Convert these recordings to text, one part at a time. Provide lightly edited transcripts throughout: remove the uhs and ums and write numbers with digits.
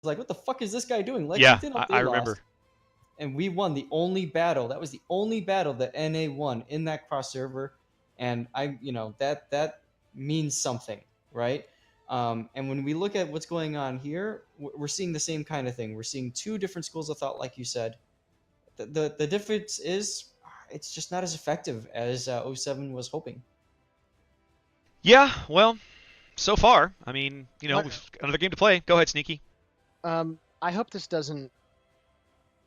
like, what the fuck is this guy doing? Yeah, Lexington, I they remember. lost. And we won the only battle. That was the only battle that NA won in that cross server. And that means something, right? And when we look at what's going on here, we're seeing the same kind of thing. We're seeing two different schools of thought, like you said. The difference is it's just not as effective as O7 was hoping. Yeah, well, so far, I mean, What? we've got another game to play. Go ahead, Sneaky. I hope this doesn't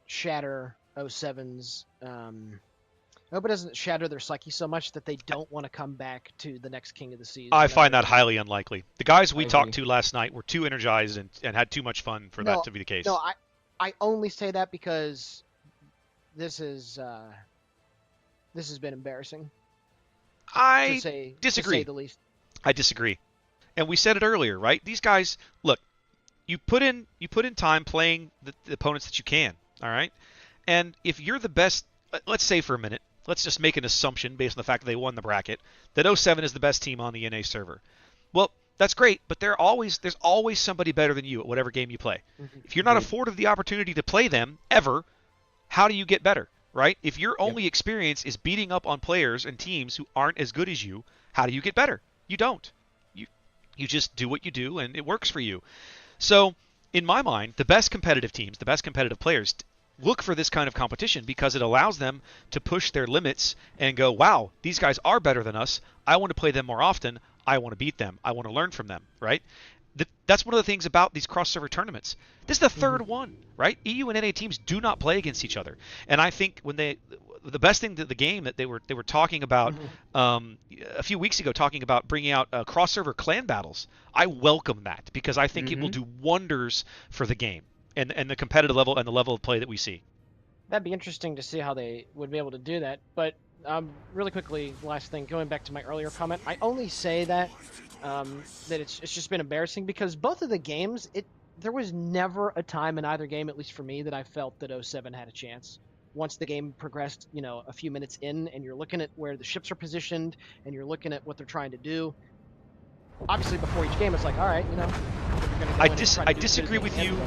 shatter 07's. I hope it doesn't shatter their psyche so much that they don't want to come back to the next King of the Seas. I find that highly unlikely. The guys we I talked agree. to last night were too energized and had too much fun for that to be the case. No, I only say that because this has been embarrassing. I to disagree. say the least. I disagree. And we said it earlier, right? These guys, look, you put in time playing the opponents that you can, all right? And if you're the best, let's say for a minute, let's just make an assumption based on the fact that they won the bracket, that 07 is the best team on the NA server. Well, that's great, but there's always somebody better than you at whatever game you play. Mm-hmm. If you're not afforded the opportunity to play them ever, how do you get better, right? If your only experience is beating up on players and teams who aren't as good as you, how do you get better? You don't. You just do what you do, and it works for you. So, in my mind, the best competitive teams, the best competitive players, look for this kind of competition because it allows them to push their limits and go, wow, these guys are better than us. I want to play them more often. I want to beat them. I want to learn from them, right? That's one of the things about these cross-server tournaments. This is the third one, right? EU and NA teams do not play against each other. And I think the best thing that the game that they were talking about a few weeks ago, talking about bringing out cross-server clan battles. I welcome that because I think it will do wonders for the game and the competitive level and the level of play that we see. That'd be interesting to see how they would be able to do that. But really quickly, last thing, going back to my earlier comment, I only say that it's just been embarrassing because both of the games, there was never a time in either game, at least for me, that I felt that 07 had a chance. Once the game progressed, a few minutes in, and you're looking at where the ships are positioned, and you're looking at what they're trying to do. Obviously, before each game, it's like, all right, I disagree with you.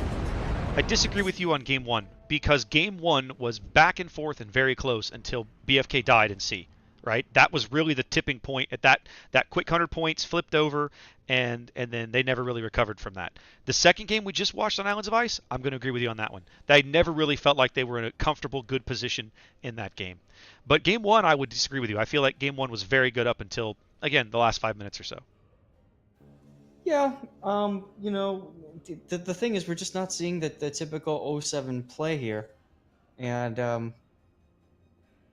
I disagree with you on game one because game one was back and forth and very close until BFK died in C. Right, that was really the tipping point. At that quick 100 points flipped over, and then they never really recovered from that. The second game we just watched on Islands of Ice, I'm going to agree with you on that one. They never really felt like they were in a comfortable, good position in that game. But game one, I would disagree with you. I feel like game one was very good up until, again, the last 5 minutes or so. Yeah, the thing is, we're just not seeing the typical 07 play here, and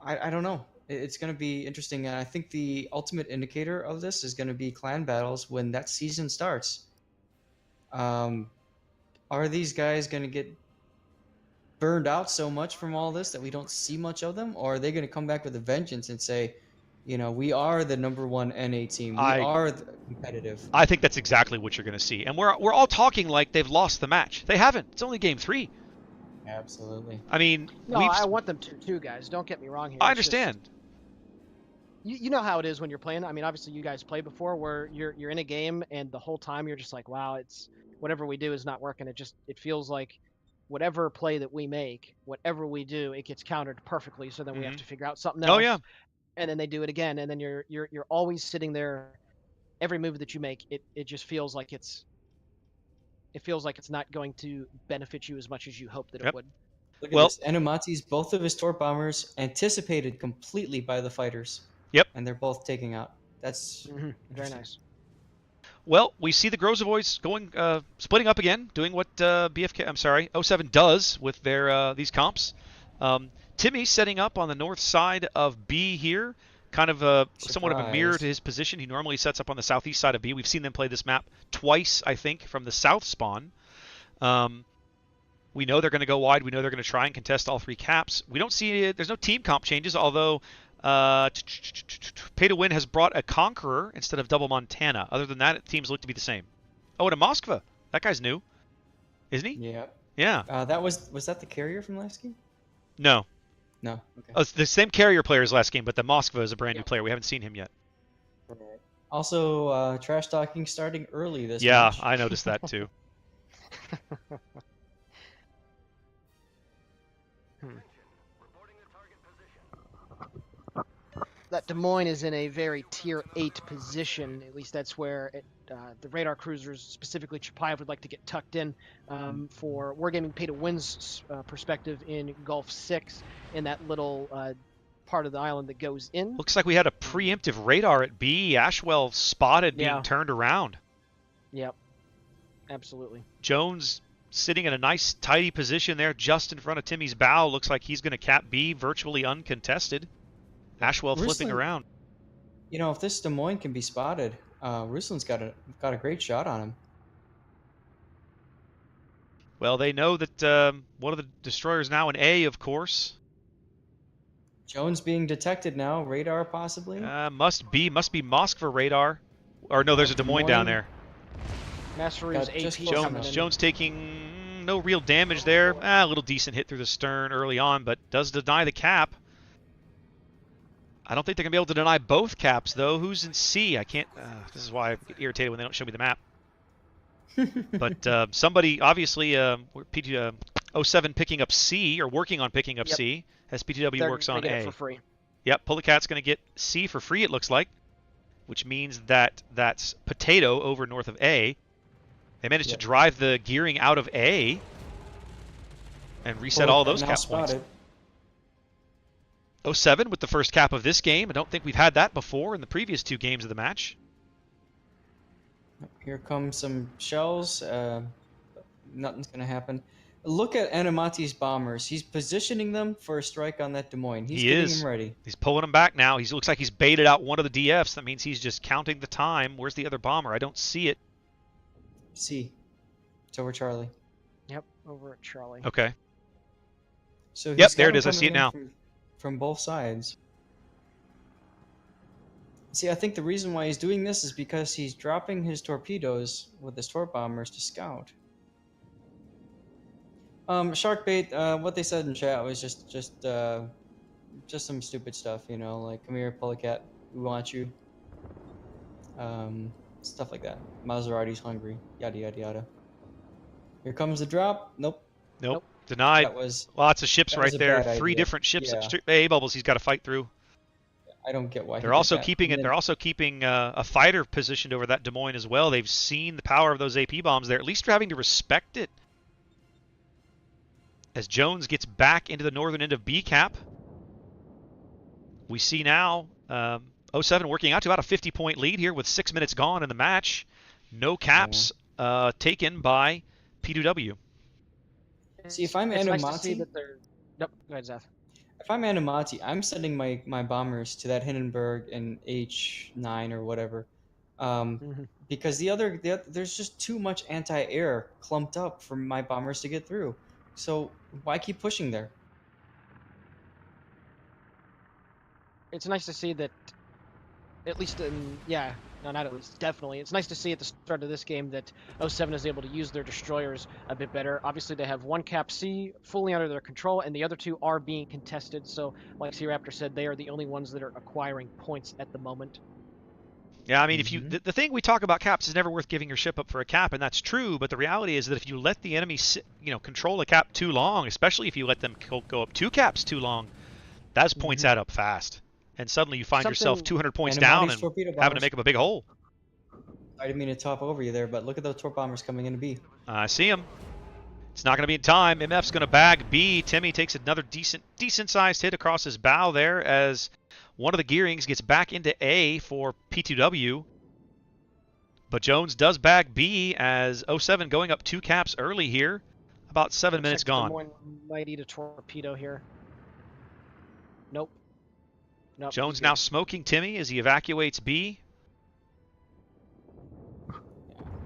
I don't know. It's going to be interesting, and I think the ultimate indicator of this is going to be clan battles when that season starts. Are these guys going to get burned out so much from all this that we don't see much of them, or are they going to come back with a vengeance and say, we are the #1 NA team. We are competitive. I think that's exactly what you're going to see, and we're all talking like they've lost the match. They haven't. It's only game 3. Absolutely. I mean, no, I want them to too, guys. Don't get me wrong here. I understand. You know how it is when you're playing. I mean, obviously you guys played before where you're in a game and the whole time you're just like, wow, it's whatever we do is not working. It feels like whatever play that we make, whatever we do, it gets countered perfectly. So then we have to figure out something else. Oh yeah. And then they do it again, and then you're always sitting there. Every move that you make, it just feels like it's not going to benefit you as much as you hope that it would. Look at this. Enumati's, both of his torp bombers anticipated completely by the fighters. Yep. And they're both taking out. That's very nice. Well, we see the Grozavoids going, splitting up again, doing what 07 does with their these comps. Timmy setting up on the north side of B here, kind of somewhat of a mirror to his position. He normally sets up on the southeast side of B. We've seen them play this map twice, I think, from the south spawn. We know they're going to go wide. We know they're going to try and contest all 3 caps. We don't see there's no team comp changes, although Pay to Win has brought a Conqueror instead of double Montana. Other than that, teams look to be the same. Oh, and a Moskva. That guy's new, isn't he? Yeah. Yeah. That was that the carrier from last game? No. No. Okay. Oh, it's the same carrier player as last game, but the Moskva is a brand new player. We haven't seen him yet. Also, trash talking starting early this Yeah, match. I noticed that too. That Des Moines is in a very tier 8 position. At least that's where the radar cruisers, specifically Chapayev, would like to get tucked in for Wargaming Pay to Win's perspective in Gulf 6 in that little part of the island that goes in. Looks like we had a preemptive radar at B. Ashwell spotted being turned around. Yep, absolutely. Jones sitting in a nice, tidy position there just in front of Timmy's bow. Looks like he's going to cap B virtually uncontested. Ashwell flipping around. You know, if this Des Moines can be spotted, Ruslan's got a great shot on him. Well, they know that one of the destroyers now in A, of course. Jones being detected now. Radar possibly. Must be Moskva radar. Or no, there's a Des Moines down there. Mastery's AP Jones taking no real damage there. A little decent hit through the stern early on, but does deny the cap. I don't think they're going to be able to deny both caps, though. Who's in C? I can't... this is why I get irritated when they don't show me the map. But somebody, obviously, PT07 picking up C, or working on picking up C, as PTW works on A. For free. Yep, Pullacat's going to get C for free, it looks like, which means that that's Potato over north of A. They managed to drive the gearing out of A and reset all those cap points. 07 with the first cap of this game. I don't think we've had that before in the previous 2 games of the match. Here come some shells. Nothing's going to happen. Look at Animati's bombers. He's positioning them for a strike on that Des Moines. He's getting them ready. He's pulling them back now. He looks like he's baited out one of the DFs. That means he's just counting the time. Where's the other bomber? I don't see it. C. It's over Charlie. Yep, over at Charlie. Okay. So yep, there it is. I see it now. From both sides. See, I think the reason why he's doing this is because he's dropping his torpedoes with his torp bombers to scout. Shark bait. What they said in chat was just some stupid stuff, you know, like come here, Pullacat, we want you. Stuff like that. Maserati's hungry. Yada yada yada. Here comes the drop. Nope. Denied. That was lots of ships right there. 3 idea. Different ships. A bubbles. He's got to fight through. I don't get why. They're also keeping it. They're also keeping a fighter positioned over that Des Moines as well. They've seen the power of those AP bombs. They're at least having to respect it. As Jones gets back into the northern end of B cap, we see now 07 working out to about a 50-point lead here with 6 minutes gone in the match. No caps taken by P2W. See, if I'm Animati, Nope, go ahead, Zeth. If I'm Animati, I'm sending my bombers to that Hindenburg and H9 or whatever, because there's just too much anti-air clumped up for my bombers to get through. So why keep pushing there? It's nice to see that, at least not at least, definitely. It's nice to see at the start of this game that 07 is able to use their destroyers a bit better. Obviously, they have 1 cap C fully under their control, and the other 2 are being contested. So, like SeaRaptor said, they are the only ones that are acquiring points at the moment. Yeah, I mean, if you the thing we talk about caps is never worth giving your ship up for a cap, and that's true. But the reality is that if you let the enemy control a cap too long, especially if you let them go up 2 caps too long, those points add up fast. And suddenly you find yourself 200 points down and having to make up a big hole. I didn't mean to top over you there, but look at those torp bombers coming into B. I see them. It's not going to be in time. MF's going to bag B. Timmy takes another decent-sized hit across his bow there as one of the gearings gets back into A for P2W. But Jones does bag B as 07 going up 2 caps early here. About 7 minutes gone. Des Moines might eat a torpedo here. Nope. Jones now smoking Timmy as he evacuates B.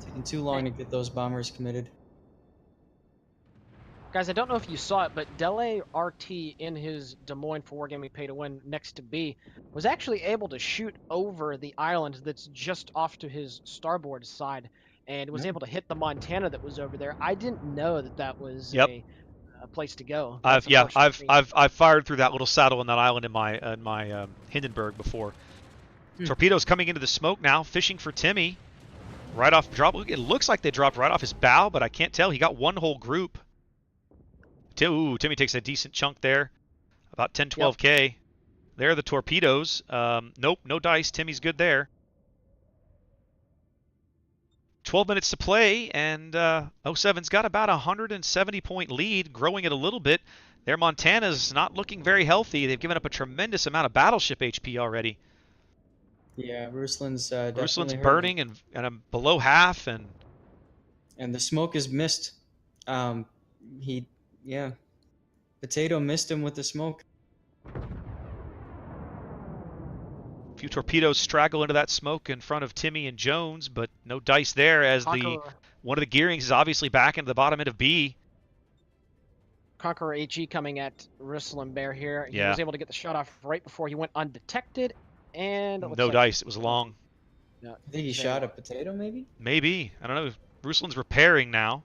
Taking too long to get those bombers committed. Guys, I don't know if you saw it, but Dele RT in his Des Moines for Wargaming Pay to Win next to B was actually able to shoot over the island that's just off to his starboard side and was able to hit the Montana that was over there. I didn't know that was a place to go. I've fired through that little saddle on that island in my Hindenburg before. Torpedoes coming into the smoke now, fishing for Timmy. right off drop. It looks like they dropped right off his bow, but I can't tell. He got one whole group. Ooh, Timmy takes a decent chunk there, about 10, 12K. There are the torpedoes. Nope, no dice. Timmy's good there. 12 minutes to play, and 07's got about a 170-point lead, growing it a little bit. Their Montana's not looking very healthy. They've given up a tremendous amount of battleship HP already. Yeah, Ruslan's definitely Ruslan's hurt. burning and below half, and the smoke is missed. Potato missed him with the smoke. a few torpedoes straggle into that smoke in front of Timmy and Jones, but no dice there as one of the gearings is obviously back into the bottom end of B. Conqueror HE coming at Ruslan Bear here. He Yeah. was able to get the shot off right before he went undetected, and it looks No like- dice. It was long. No, I think he shot a potato, maybe? Maybe. I don't know. Ruslan's repairing now.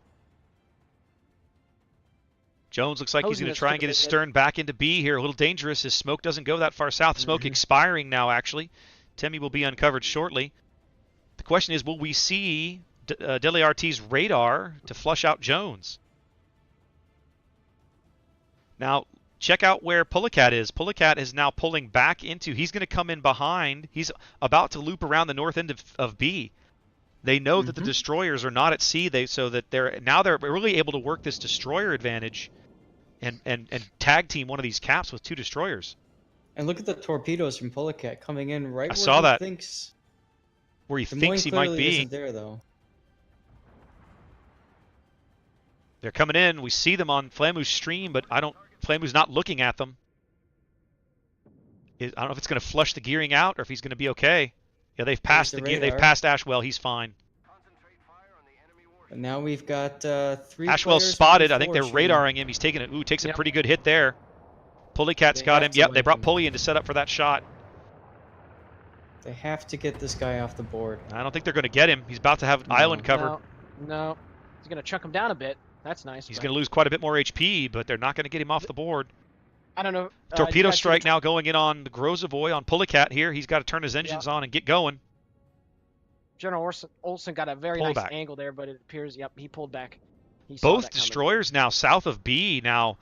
Jones looks like he's going to try and get his stern back into B here. A little dangerous. His smoke doesn't go that far south. Smoke expiring now, actually. Timmy will be uncovered shortly. The question is, will we see Deliarte's radar to flush out Jones? Now, check out where Pulicat is. Pulicat is now pulling back into... He's going to come in behind. He's about to loop around the north end of B. They know that the destroyers are not at sea, so that they're really able to work this destroyer advantage and tag team one of these caps with two destroyers. And look at the torpedoes from Pulicat coming in right I where saw he that. thinks. Where he Des thinks Moines he might clearly be. isn't there, though. They're coming in. We see them on Flamu's stream, but Flamu's not looking at them. I don't know if it's going to flush the gearing out or if he's going to be okay. Yeah, they've passed they've passed Ashwell. He's fine. And now we've got 3 Ashwell's players spotted. from I think they're Fortune. radaring him. He's taking it. Ooh, takes a pretty good hit there. Pulicat's got him. have to Yep, they win brought him. Pulley in to set up for that shot. They have to get this guy off the board. I don't think they're going to get him. He's about to have island covered. No. He's going to chuck him down a bit. That's nice. He's going to lose quite a bit more HP, but they're not going to get him off the board. I don't know. Torpedo strike now going in on the Grozovoy on Pulicat here. He's got to turn his engines on and get going. General Olsen got a very Pull nice back. angle there, but it appears, he pulled back. He saw Both that coming. destroyers now south of B. Now,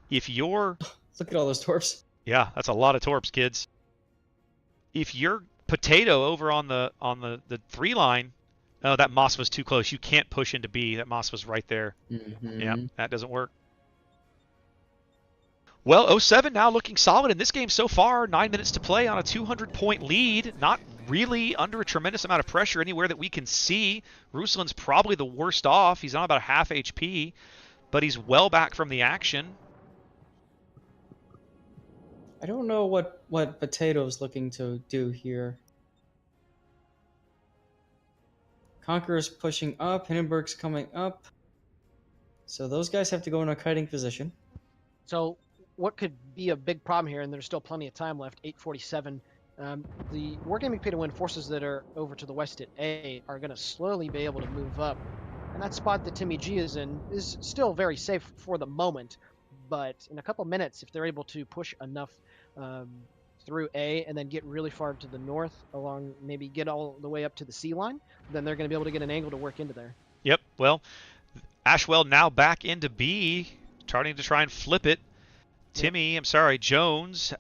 if you're... Look at all those torps. Yeah, that's a lot of torps, kids. If you're Potato over on the 3 line, oh, that Moss was too close. You can't push into B. That Moss was right there. Yeah, that doesn't work. Well, 07 now looking solid in this game so far. 9 minutes to play on a 200-point lead. Not really under a tremendous amount of pressure anywhere that we can see. Ruslan's probably the worst off. He's on about half HP, but he's well back from the action. I don't know what Potato's looking to do here. Conqueror's pushing up. Hindenburg's coming up. So those guys have to go in a kiting position. So what could be a big problem here, and there's still plenty of time left, 8:47. The Wargaming Pay to Win forces that are over to the west at A are going to slowly be able to move up. And that spot that Timmy G is in is still very safe for the moment. But in a couple minutes, if they're able to push enough through A and then get really far to the north along, maybe get all the way up to the sea line, then they're going to be able to get an angle to work into there. Yep, well, Ashwell now back into B, starting to try and flip it. Timmy and Jones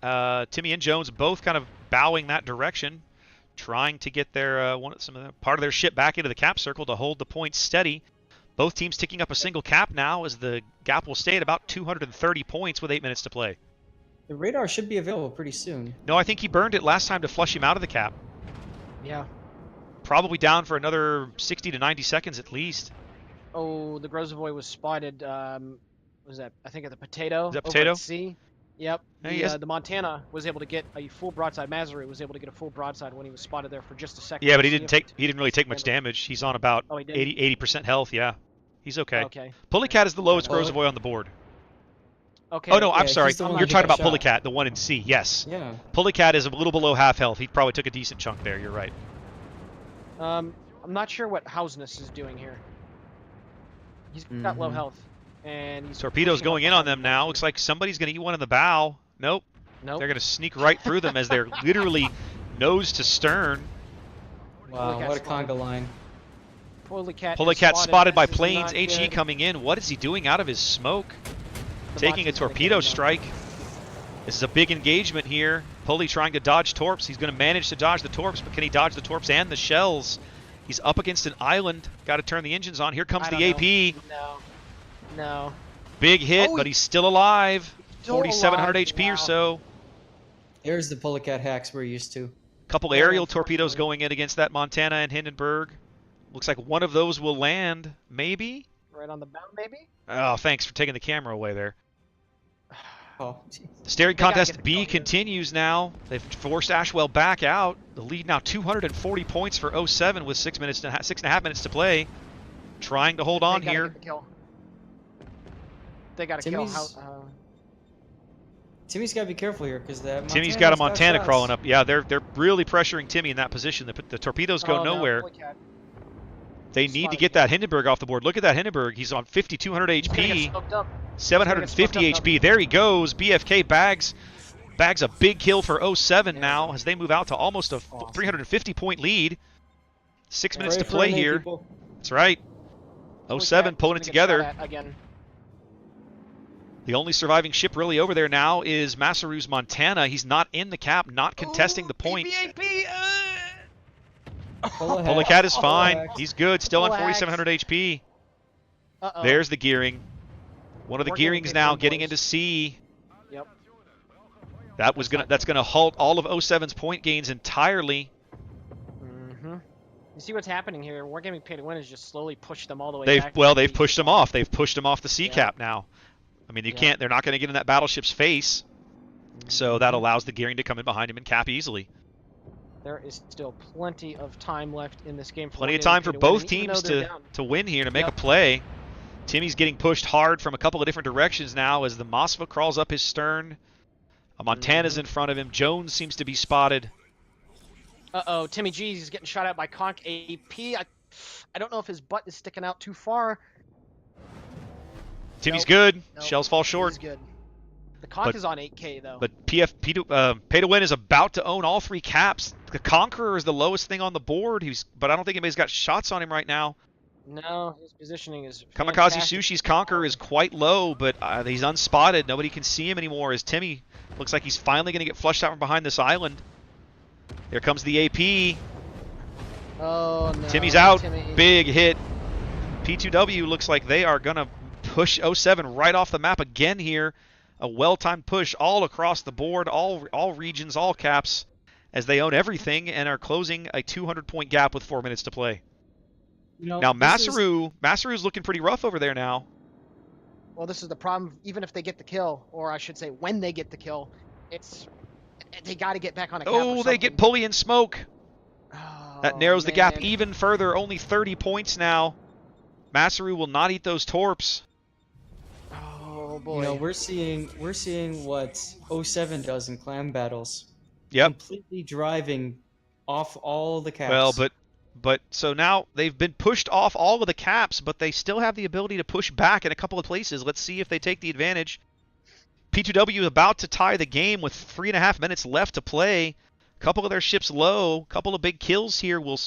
both kind of bowing that direction, trying to get their part of their ship back into the cap circle to hold the points steady. Both teams ticking up a single cap now, as the gap will stay at about 230 points with 8 minutes to play. The radar should be available pretty soon. No, I think he burned it last time to flush him out of the cap. Yeah. Probably down for another 60 to 90 seconds at least. Oh, the Grozovoy was spotted. Was that, I think, at the Potato? Is that Potato? Over at sea. Yep. Yeah, The Montana was able to get a full broadside. Maseru was able to get a full broadside when he was spotted there for just a second. Yeah, but he didn't really take much damage. He's on about 80% health. Yeah, he's okay. Okay. Pulicat is the lowest Grozovoy on the board. Okay. Oh no, I'm Yeah, sorry. he's the one You're who talking got about shot. Pulicat, the one in C. Yes. Yeah. Pulicat is a little below half health. He probably took a decent chunk there. You're right. I'm not sure what Hausness is doing here. He's got low health, and he's Torpedoes pushing going up in on behind them him. now. Looks like somebody's going to eat one in the bow. Nope. Nope. They're going to sneak right through them as they're literally nose to stern. Wow, Pulicat's what a fine. conga line. Polecat spotted by This is Plains. not HE good. coming in. What is he doing out of his smoke? The Taking a box is gonna torpedo get him, though. strike. This is a big engagement here. Pulley trying to dodge torps. He's going to manage to dodge the torps, but can he dodge the torps and the shells? He's up against an island. Got to turn the engines on. Here comes I the don't AP. know. No. Big hit, Oh, but he's still alive. Still 4,700 alive, HP or wow. so. There's the Polecat hacks we're used to. Couple Very aerial torpedoes unfortunately. going in against that Montana and Hindenburg. Looks like one of those will land, maybe? Right on the bow, maybe? Oh, thanks for taking the camera away there. Oh, The steering They gotta contest get the B kill here. continues now. They've forced Ashwell back out. The lead now 240 points for 07 with 6.5 minutes to play. Trying to hold on They gotta here. get the kill. They got to kill. Timmy's- How, Timmy's got to be careful here because that Timmy's got a Montana's Montana shots. crawling up. Yeah, they're really pressuring Timmy in that position. The torpedoes go oh, no, nowhere. Polecat. They need to Spotted get him. that Hindenburg off the board. Look at that Hindenburg. He's on 5,200 He's gonna get HP, smoked up. 750 He's gonna get HP. There he goes. BFK bags a big kill for 07 now as they move out to almost a Awesome. 350 point lead. 6 minutes Pray to for play me, here. people. That's right. Polecat 07 is pulling gonna it get together. shot at again. The only surviving ship really over there now is Masaru's Montana. He's not in the cap, not contesting the point. Polecat is fine. He's good. Still on Polahax. 4,700 HP. Uh-oh. There's the gearing. One of the We're getting gearings big now one, getting boys. into C. Yep. That's gonna halt all of 07's point gains entirely. Mm-hmm. You see what's happening here? Wargaming Pay to Win has just slowly pushed them all the way They've back. they've pushed them off. They've pushed them off the C Yeah. cap now. I mean, you Yeah. can't. They're not going to get in that battleship's face. So that allows the gearing to come in behind him and cap easily. There is still plenty of time left in this game. Plenty of Wargaming time Pay for to win, both and even teams though they're to down- to win here to make Yep. a play. Timmy's getting pushed hard from a couple of different directions now as the Moskva crawls up his stern. A Montana's in front of him. Jones seems to be spotted. Uh-oh, Timmy G's is getting shot at by Conk AP. I don't know if his butt is sticking out too far. Timmy's Nope. good. Nope. Shells fall He's short. good. The Conk But- is on 8K, though. But Pay to Win is about to own all three caps. The Conqueror is the lowest thing on the board. But I don't think anybody's got shots on him right now. No, his positioning is Kamikaze fantastic. Sushi's Conqueror is quite low, but he's unspotted. Nobody can see him anymore as Timmy looks like he's finally going to get flushed out from behind this island. There comes the AP. Oh, no. Timmy's out. Timmy. Big hit. P2W looks like they are going to push 07 right off the map again here. A well-timed push all across the board, all regions, all caps, as they own everything and are closing a 200-point gap with 4 minutes to play. You know, Now this is- Masaru's looking pretty rough over there now. Well, this is the problem. Even if they get the kill, or I should say, when they get the kill, they got to get back on a cap. Oh, or they get something. pulley and smoke. That Oh, narrows the gap man. even further. Only 30 points now. Masaru will not eat those torps. Oh boy. You know, we're seeing what 07 does in clan battles. Yep. Completely driving off all the caps. Well, but so now they've been pushed off all of the caps, but they still have the ability to push back in a couple of places. Let's see if they take the advantage. P2W is about to tie the game with 3.5 minutes left to play. A couple of their ships low, a couple of big kills here will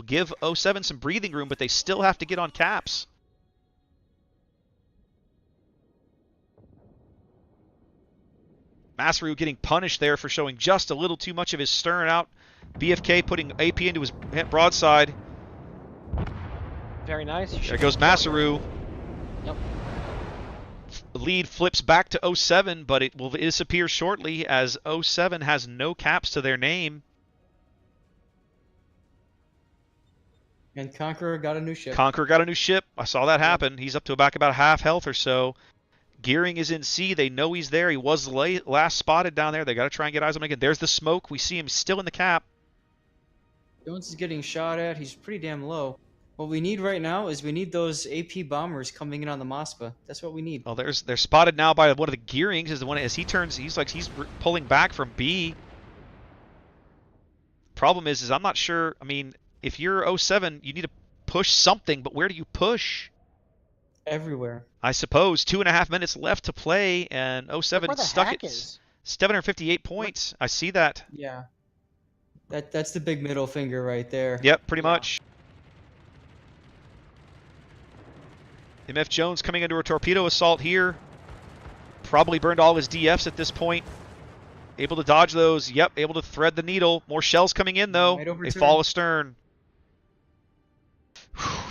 give 07 some breathing room, but they still have to get on caps. Masaru getting punished there for showing just a little too much of his stern out. BFK putting AP into his broadside. Very nice. There goes Masaru. Yep. The lead flips back to 07, but it will disappear shortly as 07 has no caps to their name. And Conqueror got a new ship. Conqueror got a new ship. I saw that happen. He's up to about half health or so. Gearing is in C. They know he's there. He was last spotted down there. They got to try and get eyes on him again. There's the smoke. We see him still in the cap. Jones is getting shot at. He's pretty damn low. What we need right now is we need those AP bombers coming in on the Moskva. That's what we need. Well, they're spotted now by one of the gearings. Is the one as he turns. He's pulling back from B. Problem is I'm not sure. I mean, if you're 07, you need to push something, but where do you push? Everywhere. I suppose 2.5 minutes left to play, and 07 Where the stuck hack at is. 758 points. I see that. Yeah. That's the big middle finger right there. Yep, pretty Yeah. much. MF Jones coming into a torpedo assault here. Probably burned all his DFs at this point. Able to dodge those. Yep, able to thread the needle. More shells coming in, though. They fall astern.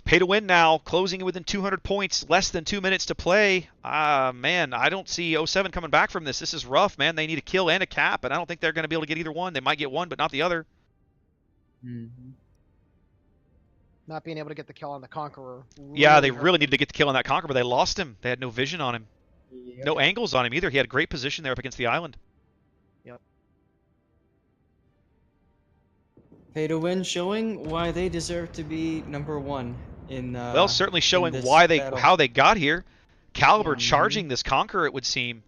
Pay to win now. Closing within 200 points. Less than 2 minutes to play. Man, I don't see 07 coming back from this. This is rough, man. They need a kill and a cap, and I don't think they're going to be able to get either one. They might get one, but not the other. Mm-hmm. Not being able to get the kill on the Conqueror. Yeah, they really needed to get the kill on that Conqueror, but they lost him. They had no vision on him. Yep. No angles on him either. He had a great position there up against the island. Yep. Pay to win, showing why they deserve to be #1 in. Well, certainly showing this why battle. how they got here. Caliber Mhm. charging this Conqueror, it would seem.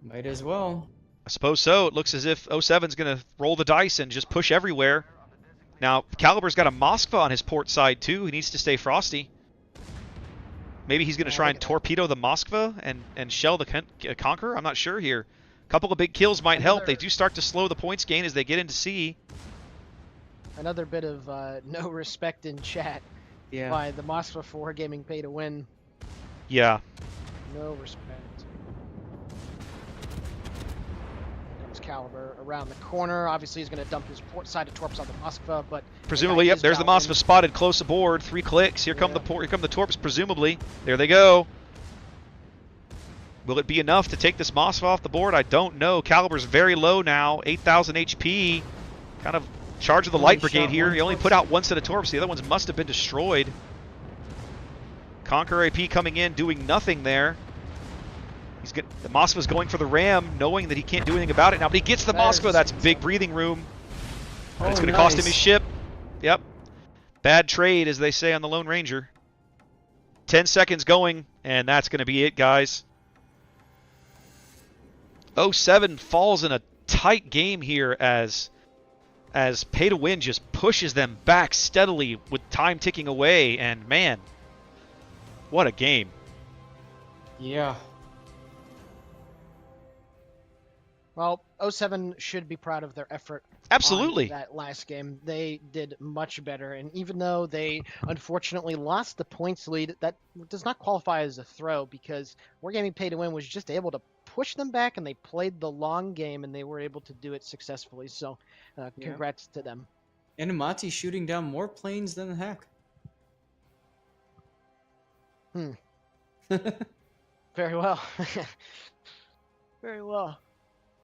Might as well. I suppose so. It looks as if 07's going to roll the dice and just push everywhere. Now, Caliber's got a Moskva on his port side, too. He needs to stay frosty. Maybe he's going to try and torpedo the Moskva and shell the Conqueror? I'm not sure here. A couple of big kills might help. They do start to slow the points gain as they get into sea. Another bit of no respect in chat by the Moskva for gaming pay to win. Yeah. No respect. Comes Caliber around the corner. Obviously, he's going to dump his port side of torps on the Moskva, but presumably, yep. There's the Moskva spotted close aboard. 3 clicks. Here come the torps. Presumably, there they go. Will it be enough to take this Moskva off the board? I don't know. Caliber's very low now. 8,000 HP. Kind of charge of the light brigade here. He only put out 1 set of torps. The other ones must have been destroyed. Conqueror AP coming in, doing nothing there. The Moskva's going for the ram, knowing that he can't do anything about it now. But he gets the Moskva. That's big breathing room. It's going to cost him his ship. Yep. Bad trade, as they say on the Lone Ranger. 10 seconds going, and that's going to be it, guys. 07 falls in a tight game here as pay to win just pushes them back steadily with time ticking away, and man, what a game. Yeah. Well, 07 should be proud of their effort. Absolutely. On that last game, they did much better, and even though they unfortunately lost the points lead, that does not qualify as a throw because Wargaming Pay to Win was just able to push them back, and they played the long game, and they were able to do it successfully. So, congrats to them. Animati shooting down more planes than the heck. Very well. Very well.